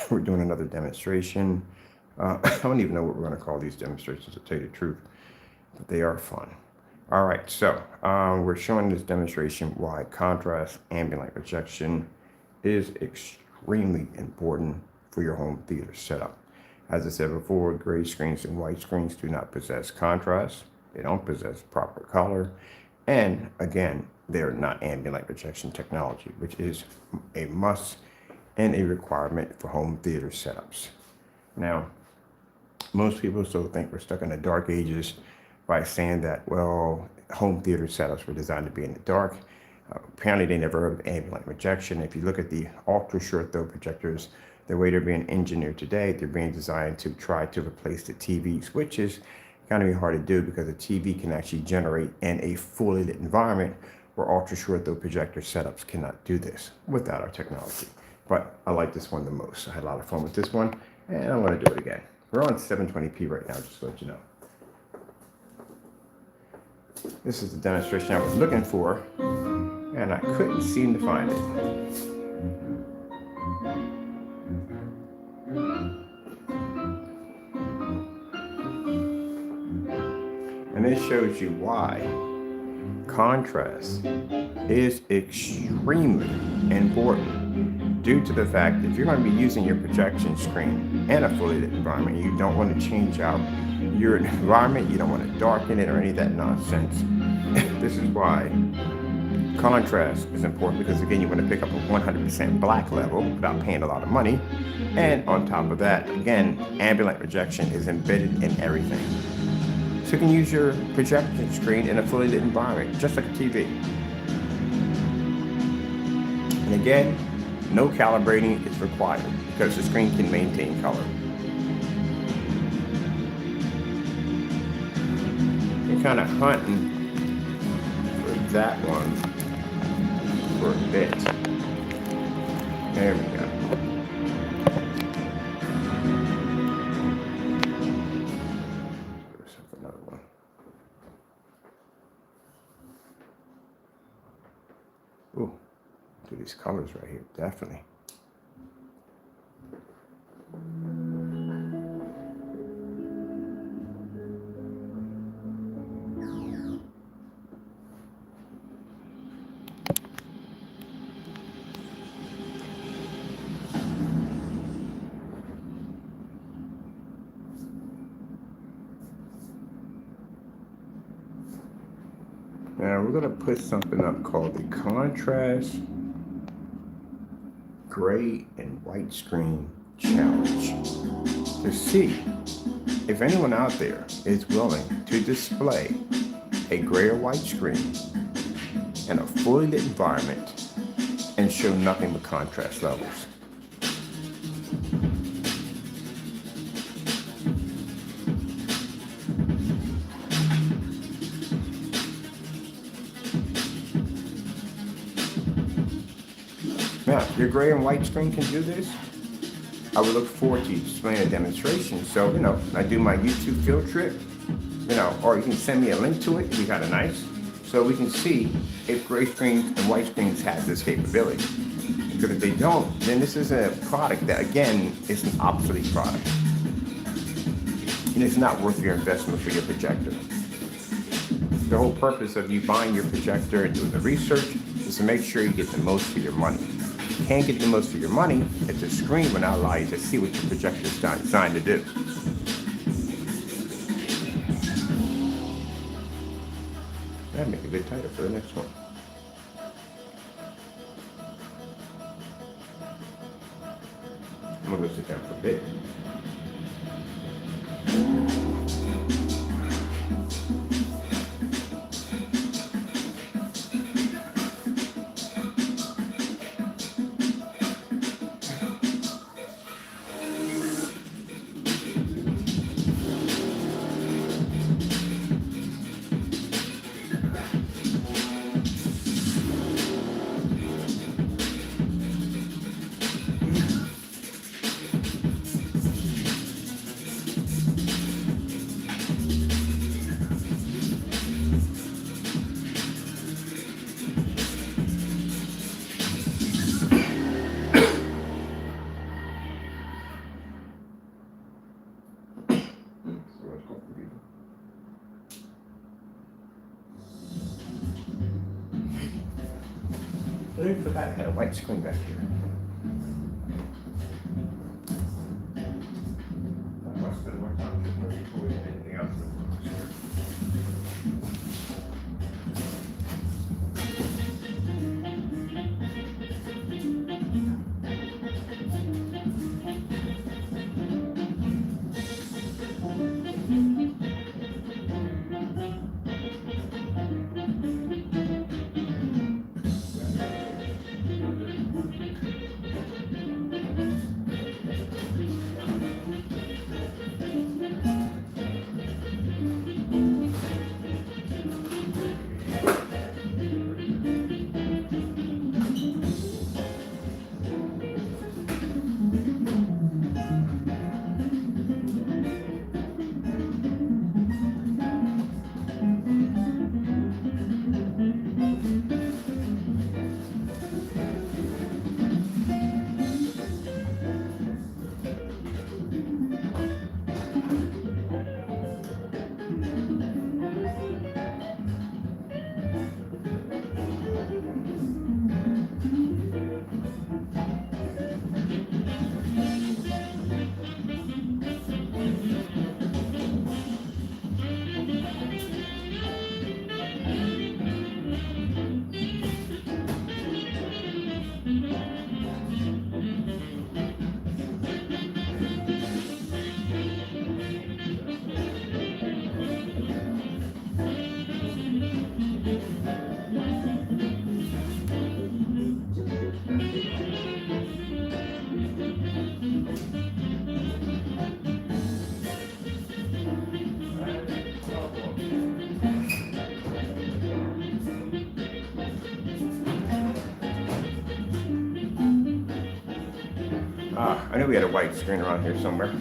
We're doing another demonstration. I don't even know what we're going to call these demonstrations, to tell you the truth, but they are fun. All right, so we're showing this demonstration why contrast ambient light projection is extremely important for your home theater setup. As I said before, gray screens and white screens do not possess contrast. They don't possess proper color. And again, they're not ambient light projection technology, which is a must and a requirement for home theater setups. Now, most people still think we're stuck in the dark ages by saying that, well, home theater setups were designed to be in the dark. Apparently, they never heard of ambient light projection. If you look at the ultra short throw projectors, the way they're being engineered today, they're being designed to try to replace the TVs, which is kind of hard to do because the TV can actually generate in a fully lit environment where ultra short throw projector setups cannot do this without our technology. But I like this one the most. I had a lot of fun with this one, and I'm going to do it again. We're on 720p right now, just to let you know. This is the demonstration I was looking for, and I couldn't seem to find it. And this shows you why contrast is extremely important due to the fact that if you're going to be using your projection screen in a fully lit environment, you don't want to change out your environment, you don't want to darken it or any of that nonsense. This is why contrast is important, because again, you want to pick up a 100% black level without paying a lot of money. And on top of that, again, ambient light projection is embedded in everything. So you can use your projection screen in a fully lit environment, just like a TV. And again, no calibrating is required because the screen can maintain color. You're kind of hunting for that one for a bit. There we go. Ooh, do these colors right here, definitely. Now we're going to put something up called the contrast gray and white screen challenge to see if anyone out there is willing to display a gray or white screen in a fully lit environment and show nothing but contrast levels. Now, if your gray and white screen can do this, I would look forward to displaying a demonstration. So, I do my YouTube field trip, or you can send me a link to it. We got a nice, so we can see if gray screens and white screens have this capability. Because if they don't, then this is a product that, again, is an obsolete product. And it's not worth your investment for your projector. The whole purpose of you buying your projector and doing the research is to make sure you get the most for your money. You can't get the most for your money if the screen will not allow you to see what your projector is designed to do. That'd make it a bit tighter for the next one. I'm gonna go sit down for a bit. literally forgot I had a white screen back here. I must spend more time recording than anything else in the world here. I knew we had a white screen around here somewhere.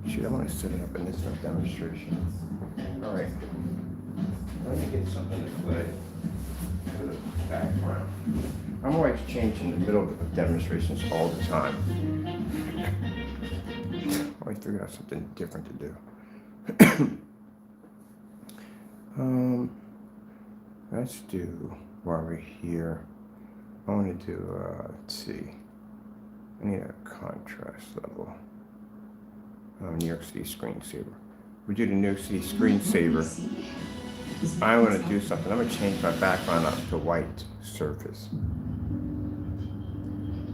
Shoot, I want to set it up in this demonstration. All right. Let me get something to play for the background. I'm always changing the middle of demonstrations all the time. Always figure out something different to do. Let's do, while we're here, I want to do, let's see, I need a contrast level. New York City screensaver. We do the New York City screensaver. I want to do something. I'm going to change my background up to white surface.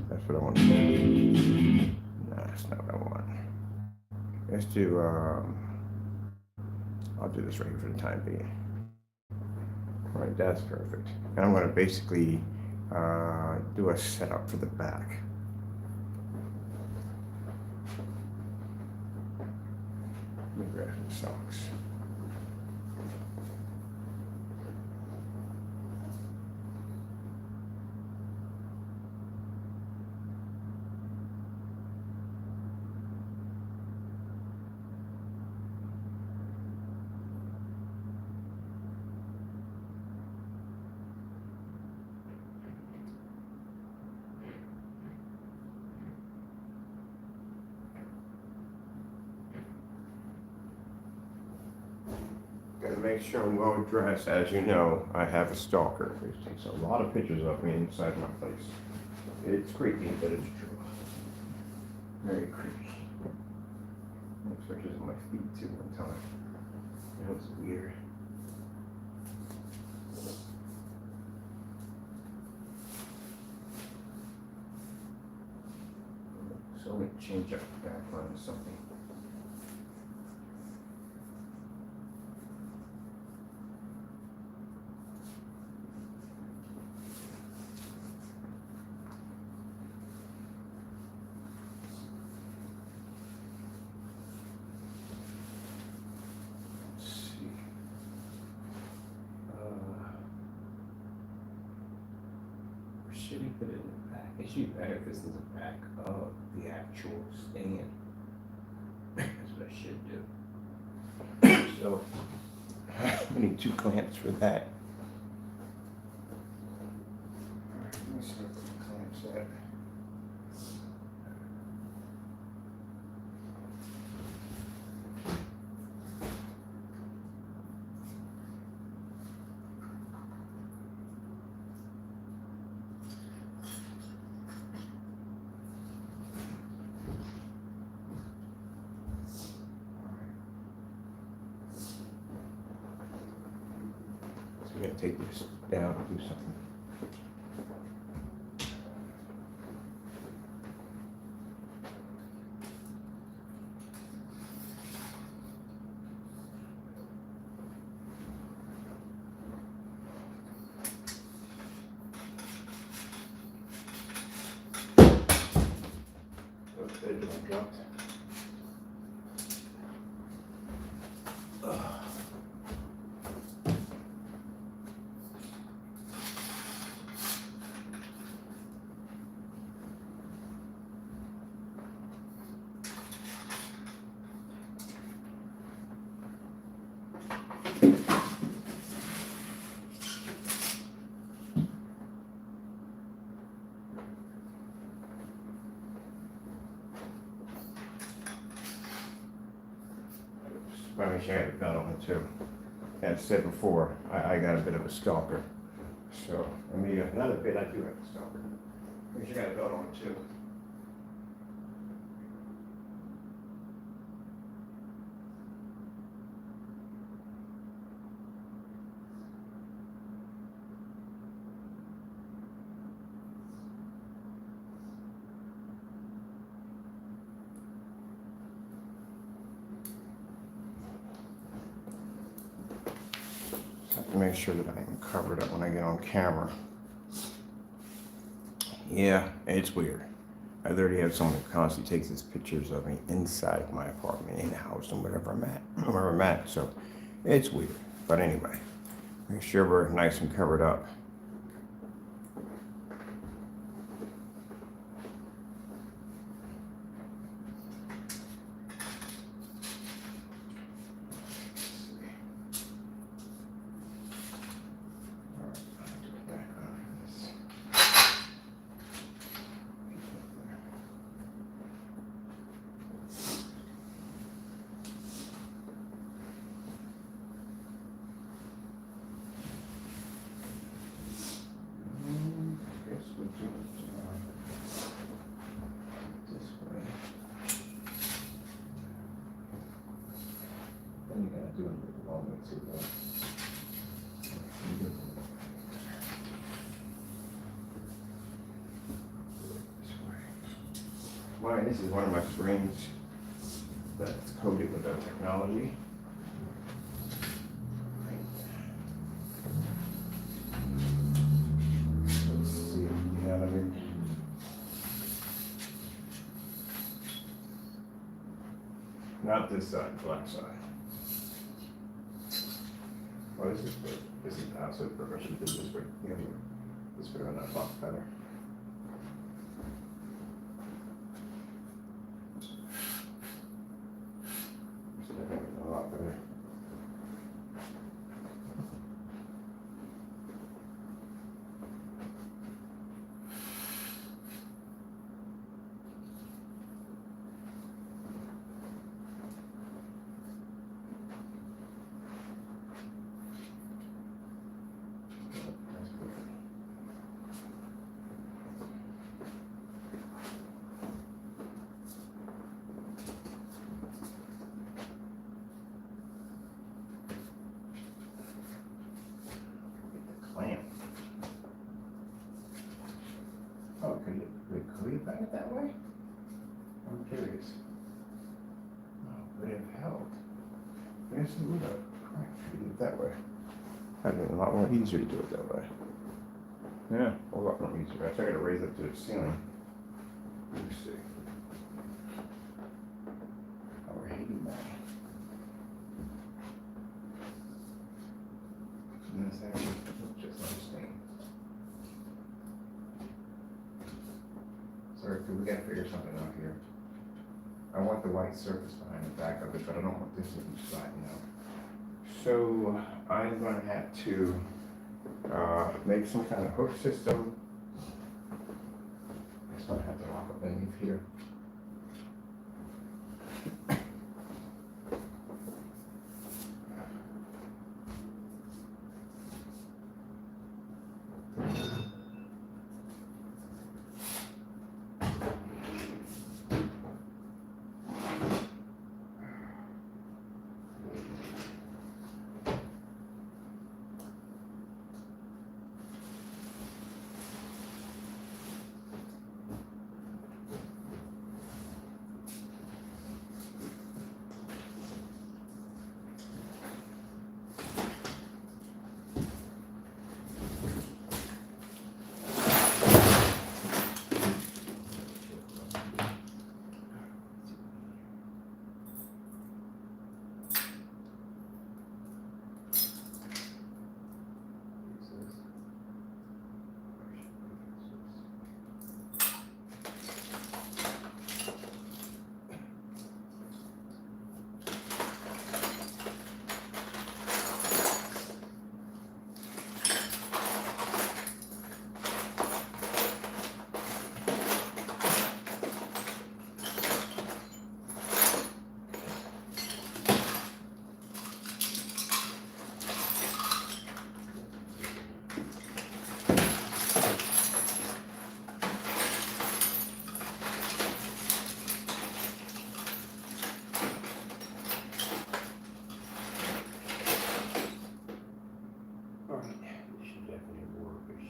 That's what I want to do. No, that's not what I want. Let's do, I'll do this right here for the time being. All right, that's perfect. And I'm going to basically do a setup for the back. Let me grab some socks. Gotta make sure I'm well dressed. As you know, I have a stalker who takes a lot of pictures of me inside my place. It's creepy, but it's true. Very creepy. I took pictures of my feet too one time. That was weird. So let me change up the background to something. Should we put it in the back? It should be better if this is the back of the actual stand. That's what I should do. So, we need 2 clamps for that. Alright, let me see what the clamps at. I'm gonna take this down and do something. I wish I had a belt on it too. As I said before, I got a bit of a stalker. So, I mean, another bit I do have a stalker. I wish I had a belt on it too. Have to make sure that I am covered up when I get on camera. Yeah, it's weird. I already have someone who constantly takes these pictures of me inside of my apartment, in the house, and wherever I'm at. So it's weird. But anyway, make sure we're nice and covered up. This is one of my screens that's coated with our technology. Let's see if we have it. Not this side, black side. Well, this is good. This is the outside progression. This is good. Yeah, this bit on that box better. A lot better. Oh, could you bang it that way? I'm curious. Oh, would it have held? Yes, it would have. Could do it that way. That'd be a lot more easier to do it that way. Yeah, a lot more easier. I gotta raise it to the ceiling. Let me see. Oh, we're hating that. And this actually just interesting. Sorry, we gotta figure something out here. I want the white surface behind the back of it, but I don't want this to be flattened out. So I'm gonna have to make some kind of hook system. I just might have to lock up underneath here.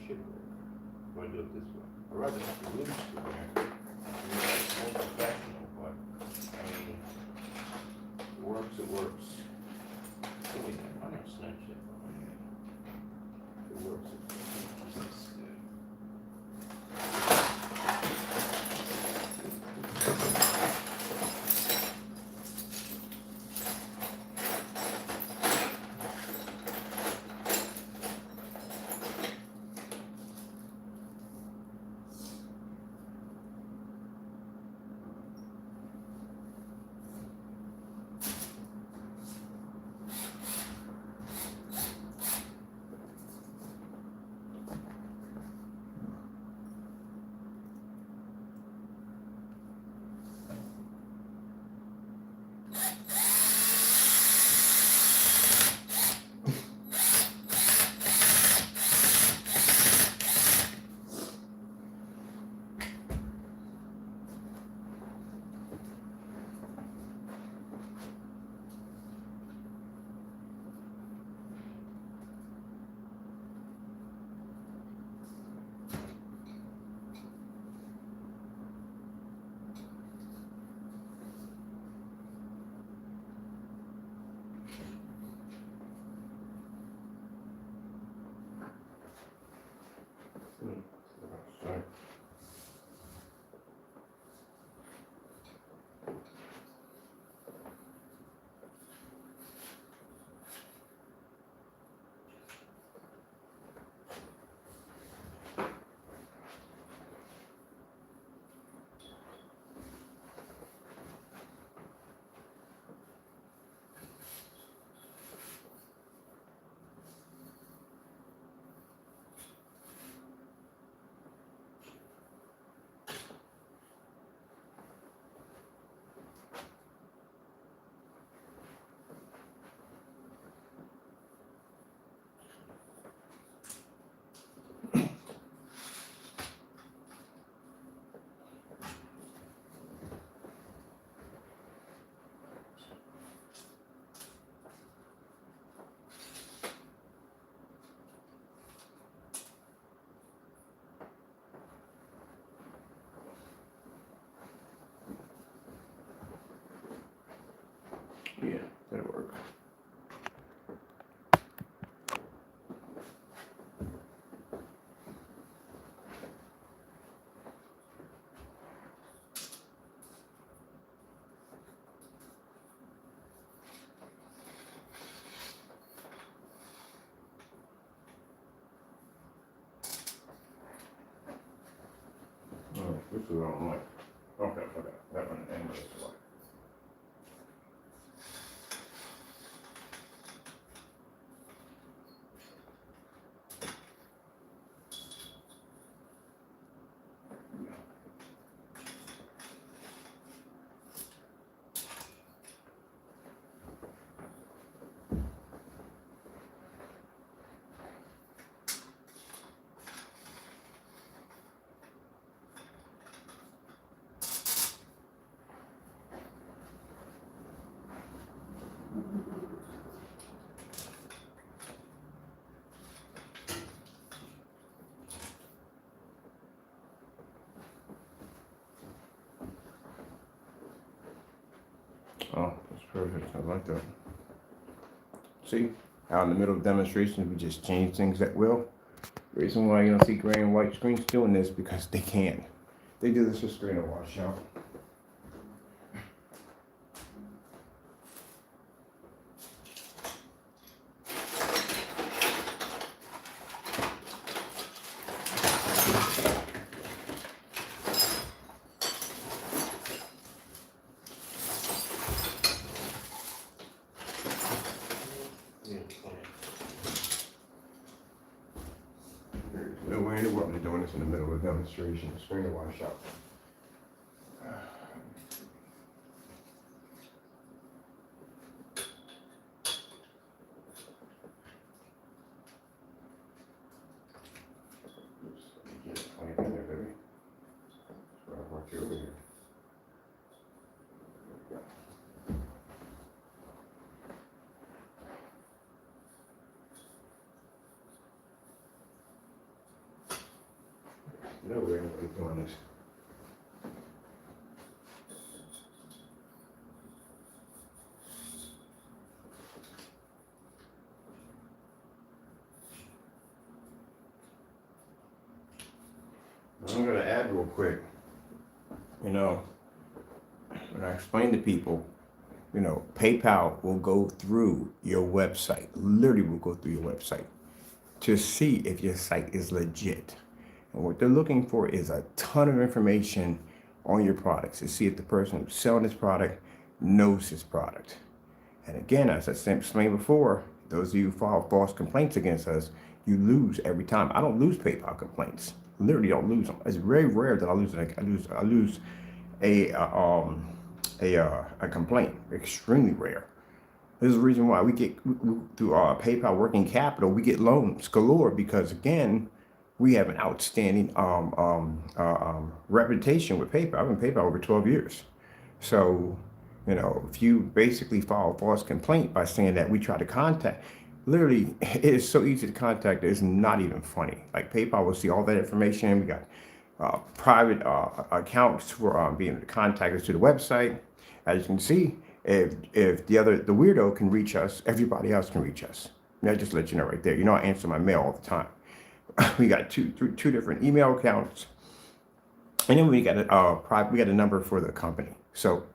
should work. If I do it this way. I'd rather have the loose in there. It's more professional, but I mean, it works, it works. Oh, wait, I'm not snatch it. It works, it works. Sorry. Yeah, that'll work. Alright, this is what I don't like. Okay, that one angle is right. Oh, that's perfect. I like that. See, how in the middle of demonstrations, we just change things at will. The reason why you don't see gray and white screens doing this because they can. They do this for screen and washout. There's no way in the world they're doing this in the middle of a demonstration. Screen and washout. Oops, let me get it right in there, baby. That's where I want you over here. There we go. No way I'm doing this. I'm going to add real quick, you know, when I explain to people, you know, PayPal will go through your website, literally will go through your website to see if your site is legit. And what they're looking for is a ton of information on your products to see if the person who's selling this product knows his product. And again, as I explained before, those of you who file false complaints against us, you lose every time. I don't lose PayPal complaints. Literally don't lose them. It's very rare that I lose a complaint. Extremely rare. This is the reason why we get through PayPal working capital, we get loans galore because again, we have an outstanding reputation with PayPal. I've been PayPal over 12 years. So, you know, if you basically file a false complaint by saying that we try to contact, literally, it is so easy to contact. It's not even funny. Like PayPal will see all that information. We got private accounts for being able to contact us to the website. As you can see, if the weirdo can reach us, everybody else can reach us. And I just let you know right there. You know, I answer my mail all the time. We got two different email accounts, and then we got a number for the company. So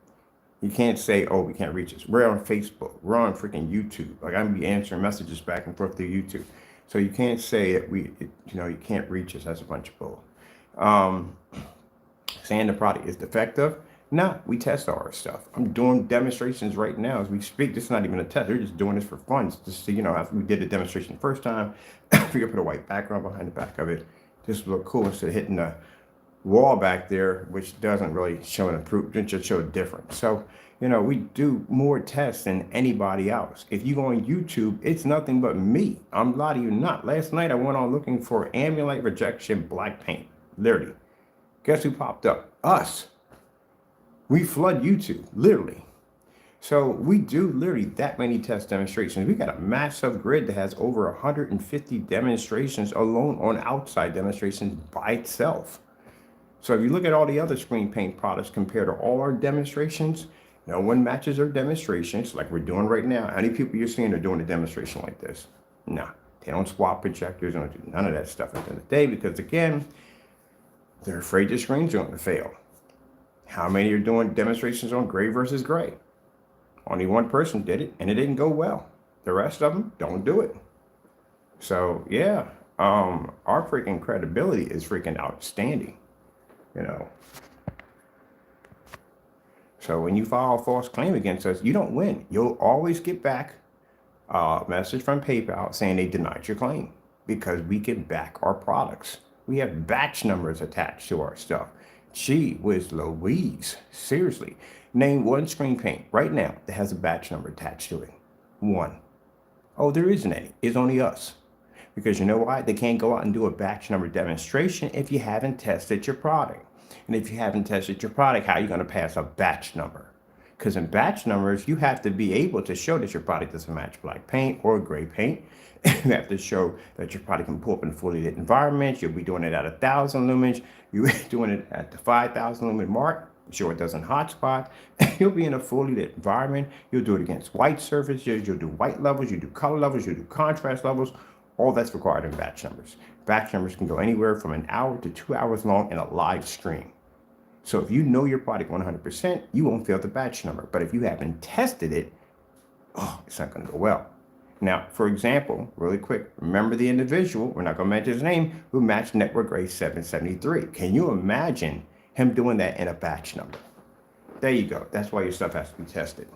you can't say, oh, we can't reach us. We're on Facebook. We're on freaking YouTube. Like I'm gonna be answering messages back and forth through YouTube. So you can't say that you can't reach us. That's a bunch of bull. Saying the product is defective. No, we test all our stuff. I'm doing demonstrations right now as we speak. This is not even a test. They're just doing this for fun. Just so you know, after we did the demonstration the first time, we could put a white background behind the back of it. Just look cool instead of hitting the wall back there, which doesn't really show an improvement, just show a difference. So, you know, we do more tests than anybody else. If you go on YouTube, it's nothing but me. I'm lying to you not. Last night I went on looking for ambient rejection black paint. Literally. Guess who popped up? Us. We flood YouTube, literally. So we do literally that many test demonstrations. We got a massive grid that has over 150 demonstrations alone on outside demonstrations by itself. So if you look at all the other screen paint products compared to all our demonstrations, no one matches our demonstrations like we're doing right now. How many people you're seeing are doing a demonstration like this? No, they don't swap projectors, they don't do none of that stuff at the end of the day because again, they're afraid the screens are going to fail. How many are doing demonstrations on gray versus gray? Only one person did it and it didn't go well. The rest of them don't do it. So yeah, our freaking credibility is freaking outstanding, you know. So when you file a false claim against us, you don't win. You'll always get back a message from PayPal saying they denied your claim because we can back our products. We have batch numbers attached to our stuff. Gee whiz Louise, seriously. Name one screen paint right now that has a batch number attached to it. One. Oh, there isn't any. It's only us. Because you know why? They can't go out and do a batch number demonstration if you haven't tested your product. And if you haven't tested your product, how are you going to pass a batch number? Because in batch numbers, you have to be able to show that your product doesn't match black paint or gray paint. You have to show that your product can pull up in a fully lit environment. You'll be doing it at 1,000 lumens. You're doing it at the 5,000 lumen mark. Sure, it doesn't hotspot. You'll be in a fully lit environment. You'll do it against white surfaces. You'll do white levels. You do color levels. You do contrast levels. All that's required in batch numbers. Batch numbers can go anywhere from an hour to 2 hours long in a live stream. So if you know your product 100%, you won't fail the batch number. But if you haven't tested it, oh, it's not going to go well. Now, for example, really quick, remember the individual, we're not going to mention his name, who matched network grade 773. Can you imagine him doing that in a batch number? There you go. That's why your stuff has to be tested.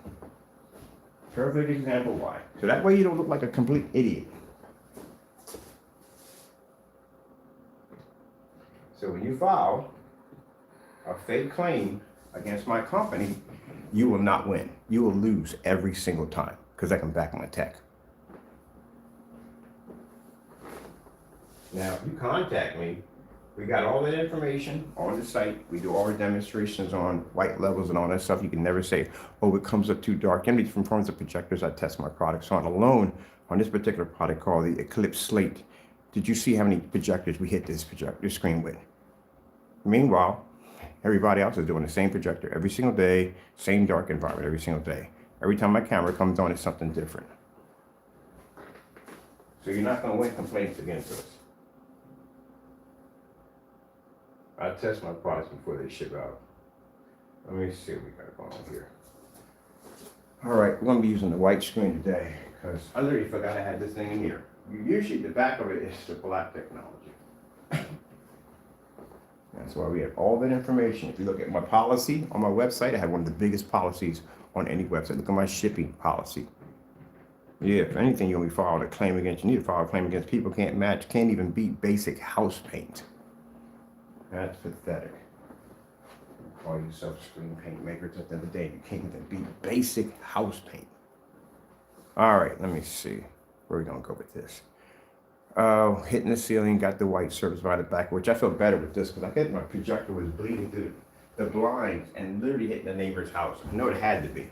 Perfect example why. So that way you don't look like a complete idiot. So when you file a fake claim against my company, you will not win. You will lose every single time because I can back my tech. Now, if you contact me, we got all that information on the site. We do all our demonstrations on white levels and all that stuff. You can never say, oh, it comes up too dark. Any different forms of projectors I test my products on alone on this particular product called the Eclipse Slate. Did you see how many projectors we hit this projector screen with? Meanwhile, everybody else is doing the same projector every single day, same dark environment every single day. Every time my camera comes on, it's something different. So you're not going to win complaints against us. I test my products before they ship out. Let me see what we got going on here. All right, we're going to be using the white screen today because I literally forgot I had this thing in here. Usually the back of it is the black technology. That's why we have all that information. If you look at my policy on my website, I have one of the biggest policies on any website. Look at my shipping policy. Yeah, if anything, you'll be filed a claim against, you need to file a claim against people can't match, can't even beat basic house paint. That's pathetic. Call yourself screen paint makers at the end of the day. You can't even beat basic house paint. All right, let me see. Where are we gonna go with this? Hitting the ceiling, got the white surface by the back, which I feel better with this because I think my projector was bleeding through the blinds and literally hitting the neighbor's house. I know it had to be.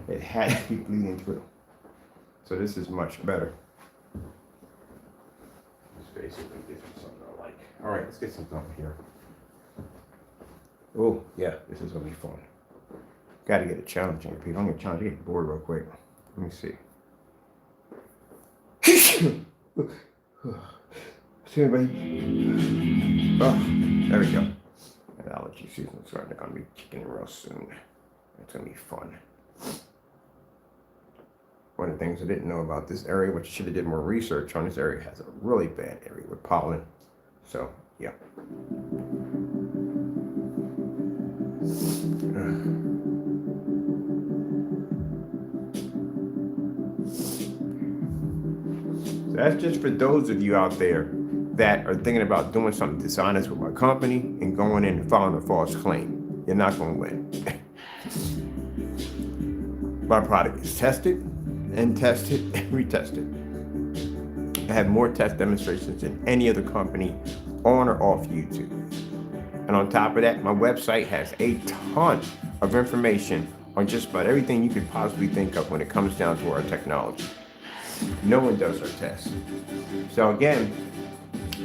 It had to be bleeding through. So this is much better. This basically gives me something I like. All right, let's get something up here. Oh, yeah, this is gonna be fun. Got to get it challenging, people. I'm gonna challenge you. Get bored real quick. Let me see. See anybody? Oh, there we go. That allergy season's starting to be kicking in real soon. It's gonna be fun. One of the things I didn't know about this area, which I should have did more research on, this area has a really bad area with pollen. So, yeah. So that's just for those of you out there that are thinking about doing something dishonest with my company and going in and filing a false claim. You're not going to win. My product is tested and tested and retested. I have more test demonstrations than any other company on or off YouTube. And on top of that, my website has a ton of information on just about everything you could possibly think of when it comes down to our technology. No one does our tests. So again,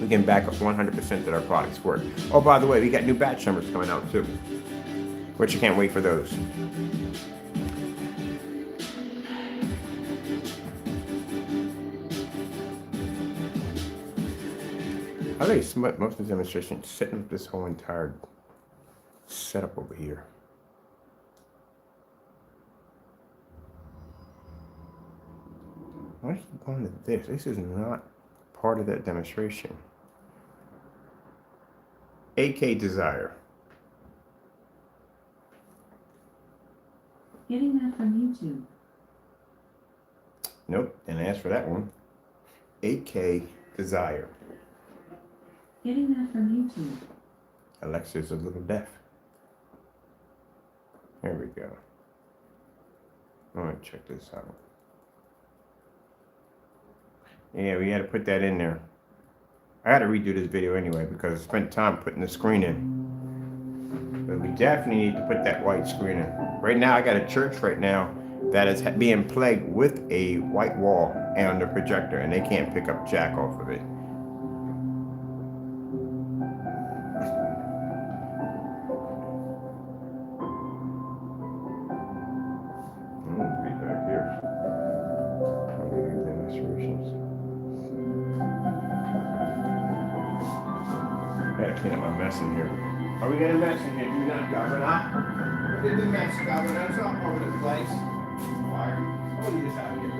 we can back up 100% that our products work. Oh, by the way, we got new batch numbers coming out too, which you can't wait for those. I think most of the demonstration setting up this whole entire setup over here. Why is it going to this? This is not part of that demonstration. AK Desire. Getting that from YouTube. Nope, didn't ask for that one. AK Desire. Getting that from YouTube. Alexa's a little deaf. There we go. All right, check this out. Yeah, we had to put that in there. I had to redo this video anyway because I spent time putting the screen in. But we definitely need to put that white screen in. Right now, I got a church right now that is being plagued with a white wall and the projector, and they can't pick up jack off of it. Clean up my mess in here. Are we getting a mess in here? Do not govern up. Did the mess govern? That's all over the place. Fire. Oh, you just out here.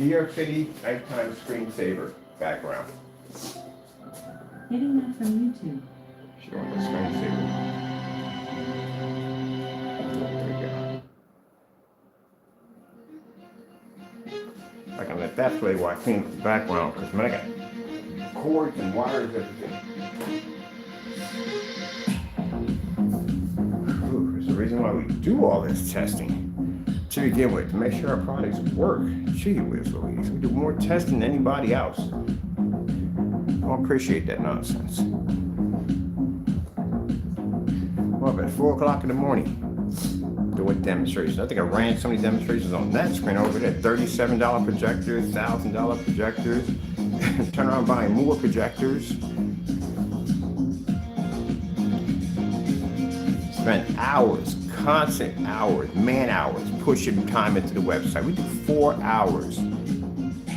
New York City nighttime screensaver background. Getting that from YouTube. She wants the screensaver. There we go. I can let that play while I clean up the background, because man, I got cords and wires, everything. Ooh, there's a reason why we do all this testing. To begin with, to make sure our products work. Gee whiz Louise, we do more testing than anybody else. I don't appreciate that nonsense. Well, at 4 o'clock in the morning, doing demonstrations. I think I ran so many demonstrations on that screen over there. $37 projectors, $1,000 projectors. Turn around buying more projectors. Spent hours, constant hours, man hours, pushing time into the website. We do 4 hours,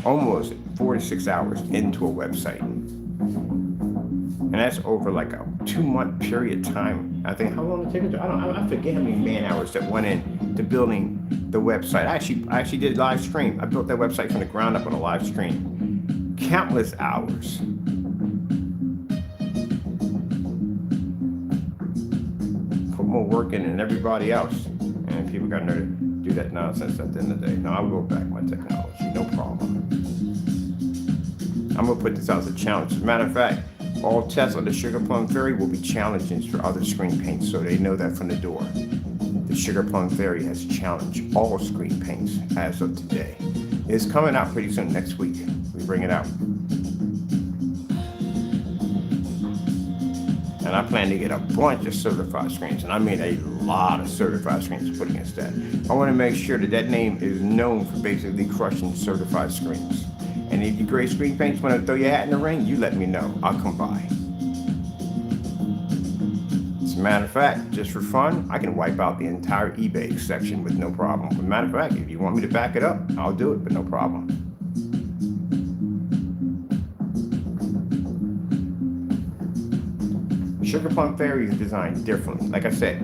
almost 4 to 6 hours into a website. And that's over like a 2-month period of time. I think, how long did it take? I forget how many man hours that went into building the website. I actually did live stream. I built that website from the ground up on a live stream. Countless hours. Put more work in than everybody else. And people got to do that nonsense at the end of the day. No, I'll go back my technology, no problem. I'm gonna put this out as a challenge. As a matter of fact, all tests on the Sugar Plum Fairy will be challenges for other screen paints, so they know that from the door. The Sugar Plum Fairy has challenged all screen paints as of today. It's coming out pretty soon, next week. We bring it out. And I plan to get a bunch of certified screens, and I mean a lot of certified screens to put against that. I want to make sure that that name is known for basically crushing certified screens. And if you great screen paints want to throw your hat in the ring, you let me know. I'll come by. As a matter of fact, just for fun, I can wipe out the entire eBay section with no problem. As a matter of fact, if you want me to back it up, I'll do it, but no problem. Sugar Plum Fairy is designed differently. Like I said,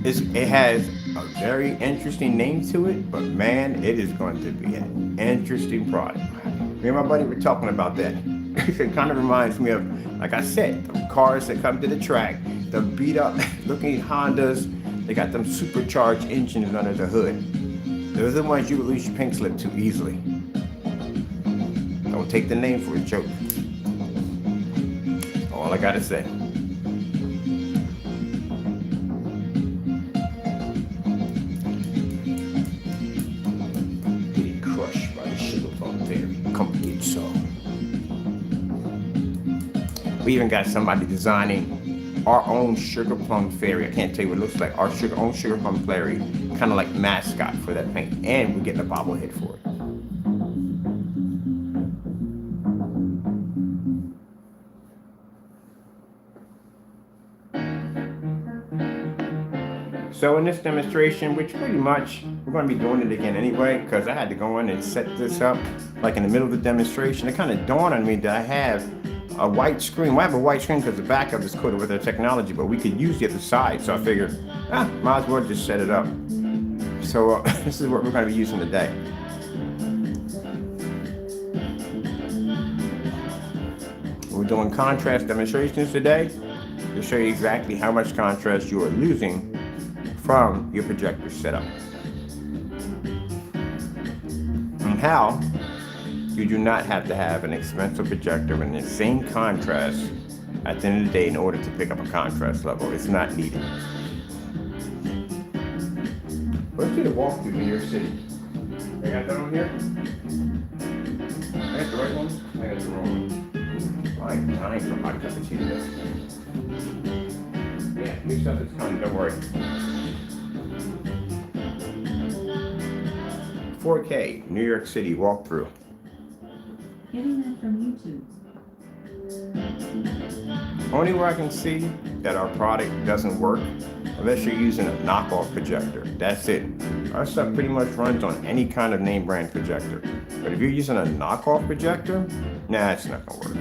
it has a very interesting name to it, but man, it is going to be an interesting product. Me and my buddy were talking about that. It kind of reminds me of, like I said, the cars that come to the track, the beat up looking Hondas. They got them supercharged engines under the hood. Those are the ones you would lose your pink slip to easily. Don't take the name for a joke. All I gotta say. Getting crushed by the Sugar Plum Fairy. Come get some. We even got somebody designing our own Sugar Plum Fairy. I can't tell you what it looks like. Our own Sugar Plum Fairy, kind of like mascot for that paint. And we're getting a bobblehead for it. So in this demonstration, which pretty much, we're going to be doing it again anyway, because I had to go in and set this up, like in the middle of the demonstration. It kind of dawned on me that I have a white screen. Well, I have a white screen because the backup is coated with our technology, but we could use the other side. So I figured, might as well just set it up. So this is what we're going to be using today. We're doing contrast demonstrations today to show you exactly how much contrast you are losing from your projector setup, and how you do not have to have an expensive projector in the same contrast at the end of the day in order to pick up a contrast level. It's not needed. Let's do the walkthrough New York City. I got that on here? I got the right one? I got the wrong one. My time for hot cup of tea today. Yeah, new stuff is coming, don't worry. 4K New York City walkthrough. Getting that from YouTube. Only where I can see that our product doesn't work unless you're using a knockoff projector. That's it. Our stuff pretty much runs on any kind of name brand projector. But if you're using a knockoff projector, nah, it's not gonna work.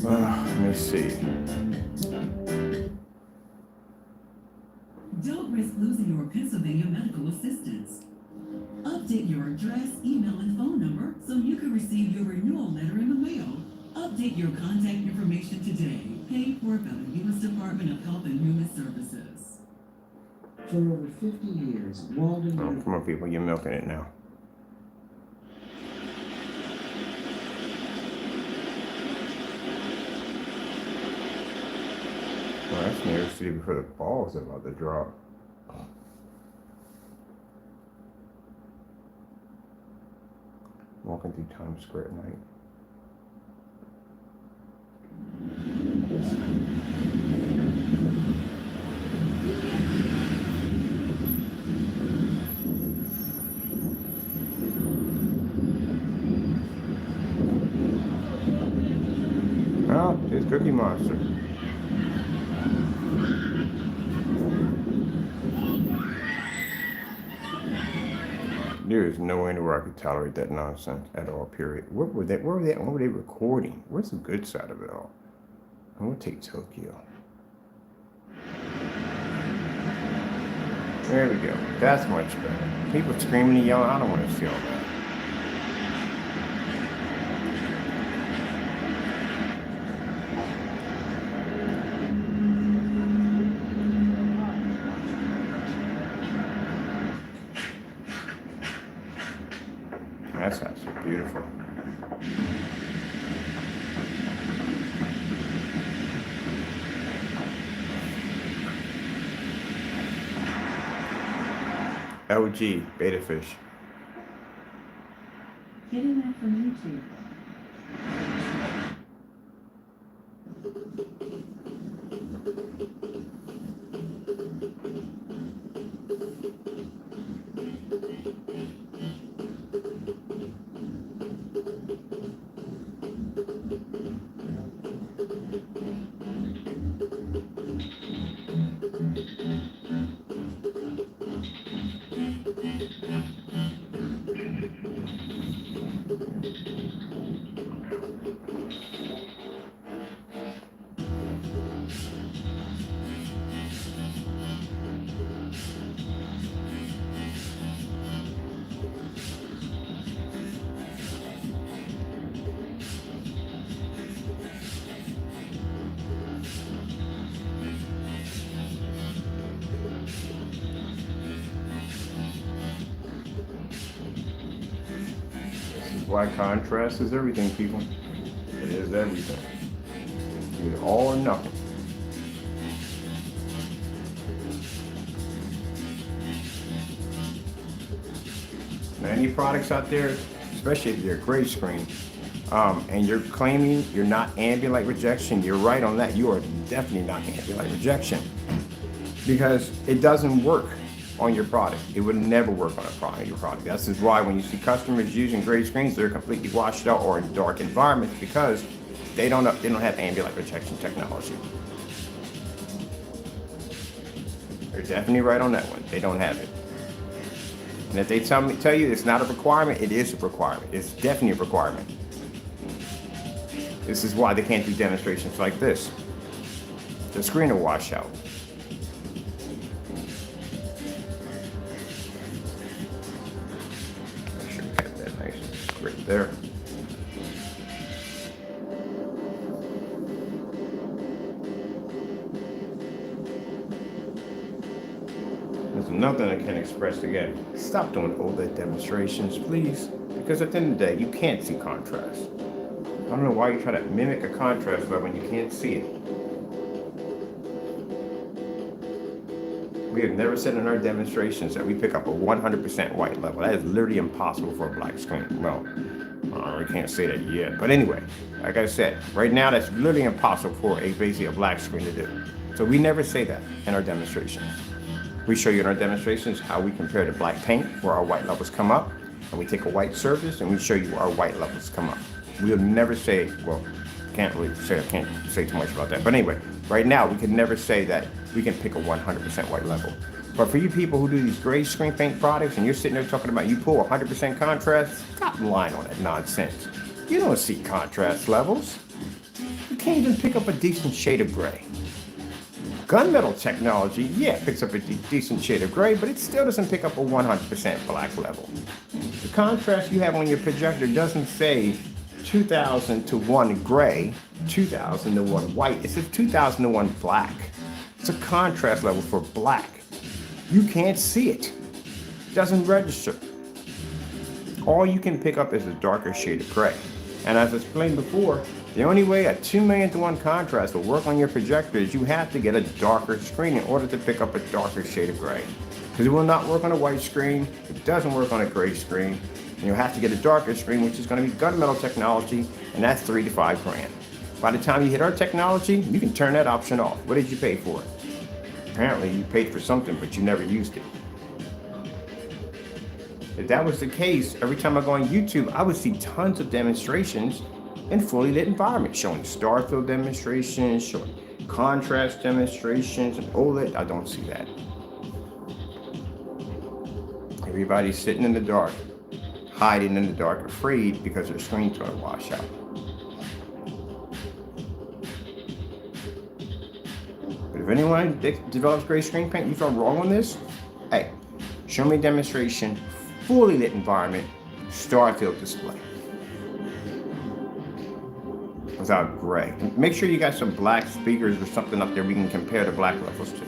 Let me see. Don't risk losing your Pennsylvania medical assistance. Update your address, email, and phone number so you can receive your renewal letter in the mail. Update your contact information today. Paid for by the U.S. Department of Health and Human Services. For over 50 years, Walden. Oh, come on, people, you're milking it now. Well, that's New York City before the ball's about to drop. Walking through Times Square at night. Oh, there's Cookie Monster. There is no way where I could tolerate that nonsense at all, period. What were they recording? Where's the good side of it all? I'm gonna take Tokyo. There we go. That's much better. People screaming and yelling, I don't want to see all that. That's absolutely beautiful. LG Beta Fish. Getting that from YouTube. Why contrast is everything, people. It is everything. It's all or nothing. Now, any products out there, especially if they're gray screen, and you're claiming you're not ambient light rejection, you're right on that. You are definitely not ambient light rejection because it doesn't work on your product. It would never work on your product. This is why when you see customers using gray screens, they're completely washed out or in dark environments because they don't have ambient light rejection technology. They're definitely right on that one. They don't have it. And if they tell you it's not a requirement, it is a requirement. It's definitely a requirement. This is why they can't do demonstrations like this. The screen will wash out. Make sure we got that nice and straight there. There's nothing I can express again. Stop doing OLED demonstrations, please. Because at the end of the day, you can't see contrast. I don't know why you try to mimic a contrast level when you can't see it. We have never said in our demonstrations that we pick up a 100% white level. That is literally impossible for a black screen. Well, I can't say that yet. But anyway, like I said, right now that's literally impossible for basically a black screen to do. So we never say that in our demonstrations. We show you in our demonstrations how we compare to black paint, where our white levels come up, and we take a white surface and we show you where our white levels come up. We'll never say, well, I can't say too much about that. But anyway, right now we can never say that we can pick a 100% white level. But for you people who do these gray screen paint products and you're sitting there talking about you pull 100% contrast, stop lying on that nonsense. You don't see contrast levels. You can't even pick up a decent shade of gray. gunmetal technology, yeah, it picks up a decent shade of gray, but it still doesn't pick up a 100% black level. The contrast you have on your projector doesn't say 2000 to 1 gray, 2000 to 1 white. It says 2000 to 1 black. It's a contrast level for black. You can't see it. It doesn't register. All you can pick up is a darker shade of gray. And as I explained before, the only way a 2 million to 1 contrast will work on your projector is you have to get a darker screen in order to pick up a darker shade of gray. Because it will not work on a white screen, it doesn't work on a gray screen, and you'll have to get a darker screen, which is going to be gunmetal technology, and that's $3 to $5 grand. By the time you hit our technology, you can turn that option off. What did you pay for it? Apparently you paid for something, but you never used it. If that was the case, every time I go on YouTube, I would see tons of demonstrations in fully lit environments, showing star field demonstrations, showing contrast demonstrations, and OLED. I don't see that. Everybody's sitting in the dark, hiding in the dark, afraid because their screen's going to wash out. But if anyone develops gray screen paint, you feel wrong on this, hey, show me a demonstration, fully lit environment, star field display. Without gray. And make sure you got some black speakers or something up there we can compare the black levels to.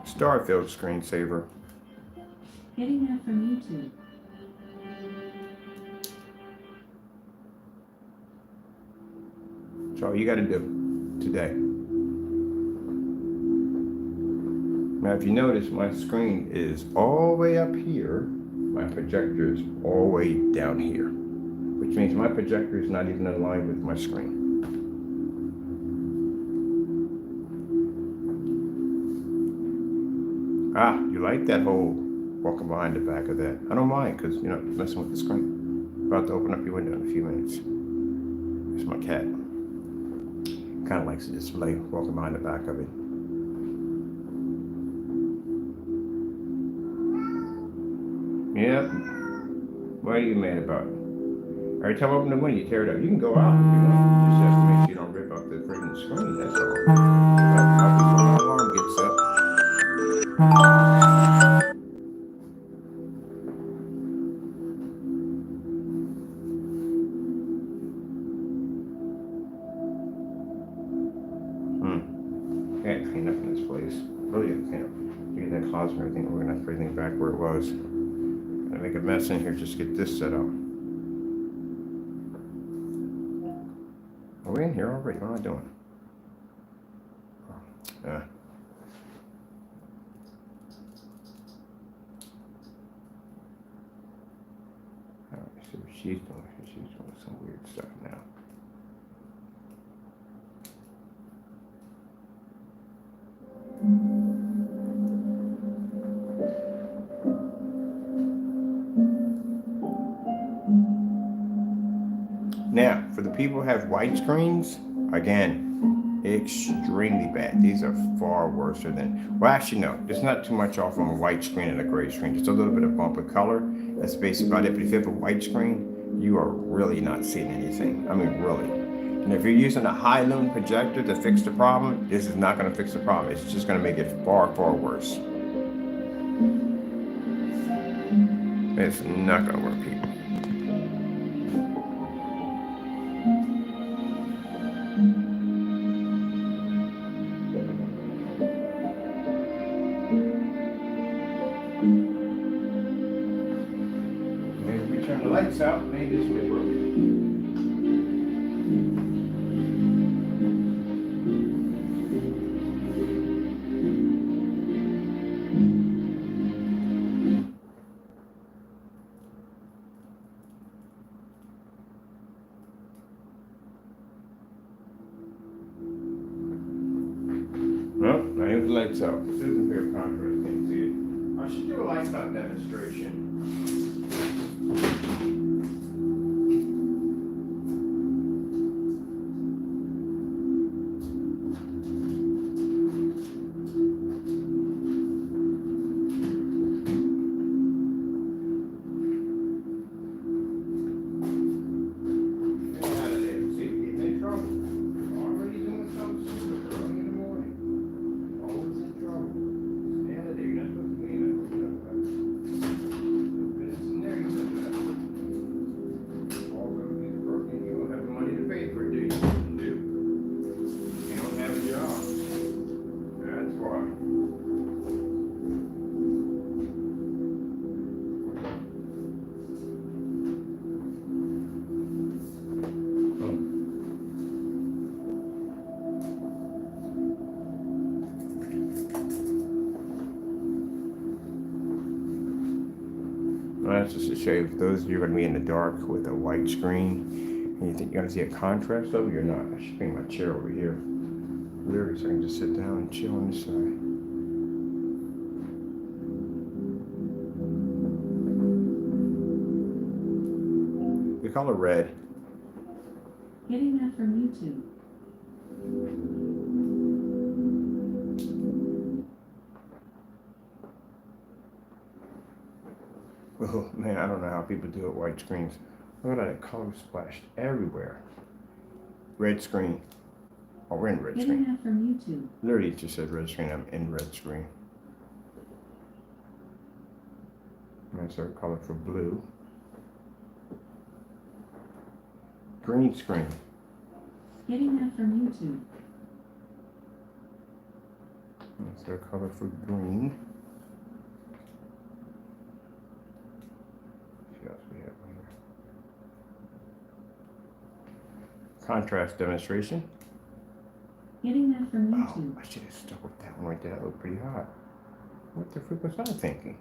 Starfield screensaver. Getting that from YouTube. That's all you got to do today. Now, if you notice, my screen is all the way up here. My projector is all the way down here, which means my projector is not even in line with my screen. Ah, you like that whole walking behind the back of that? I don't mind, because you're not messing with the screen. About to open up your window in a few minutes. There's my cat. Kind of likes the display, walking behind the back of it. Yep. What are you mad about? Every time I open the window, you tear it up. You can go out if you want. You just have to make sure you don't rip up the freaking screen, that's all. Right before my alarm gets up. Can't clean up in this place. Really gotta clean up. Get that closet and everything organized, everything back where it was. Gonna make a mess in here just to get this set up. Are we in here already? What am I doing? Alright, see what she's doing. She's doing some weird stuff now. Now, for the people who have white screens, again, extremely bad. These are far worse than, well, actually, no, there's not too much off on a white screen and a gray screen. Just a little bit of bump of color. That's basically about it. But if you have a white screen, you are really not seeing anything. I mean, really. And if you're using a high lumen projector to fix the problem, this is not going to fix the problem. It's just going to make it far, far worse. It's not going to work, people. Maybe we turn the lights out, maybe this will work. Well, now here's the lights out. This isn't very contrast, can't see it. I should do a lights out demonstration. That's just to show you, for those of you who are going to be in the dark with a white screen, and you think you're going to see a contrast of it, you're not. I should bring my chair over here. Literally, so I can just sit down and chill on this side. The color red. Getting that from YouTube. Oh man, I don't know how people do it white screens. Look at that color splashed everywhere. Red screen. Oh, we're in red Getting screen. that from YouTube. Literally, it just says red screen. I'm in red screen. That's our color for blue. Green screen. Getting that from YouTube. That's our color for green. What else we have here? Contrast demonstration. Getting that from Oh, YouTube. I should have stuck with that one right there. That looked pretty hot. What the frick was I thinking?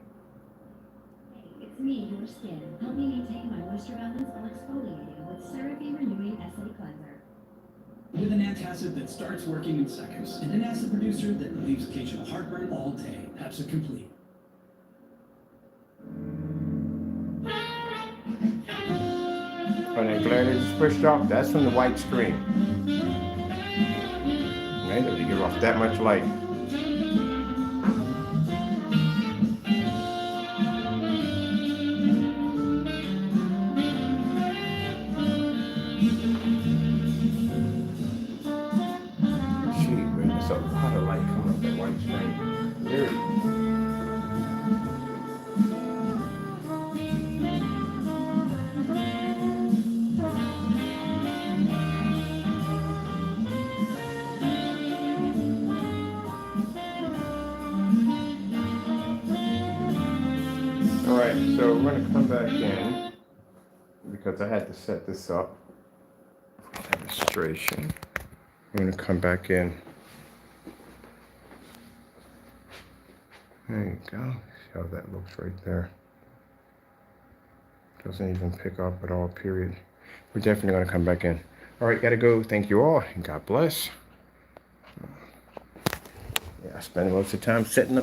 Hey, it's me, your skin. Help me maintain my moisture balance while exfoliating with CeraVe Renewing Essay Cleanser. With an antacid that starts working in seconds, and an acid producer that relieves occasional heartburn all day. Absent complete. When that glare that just pushed off, that's from the white screen. Right? They give off that much light. Gee, man, there's a lot of light coming off that white screen. Literally. Alright, so we're going to come back in because I had to set this up for demonstration. I'm going to come back in. There you go. See how that looks right there. Doesn't even pick up at all, period. We're definitely going to come back in. Alright, gotta go. Thank you all, and God bless. Yeah, I spend most of the time setting up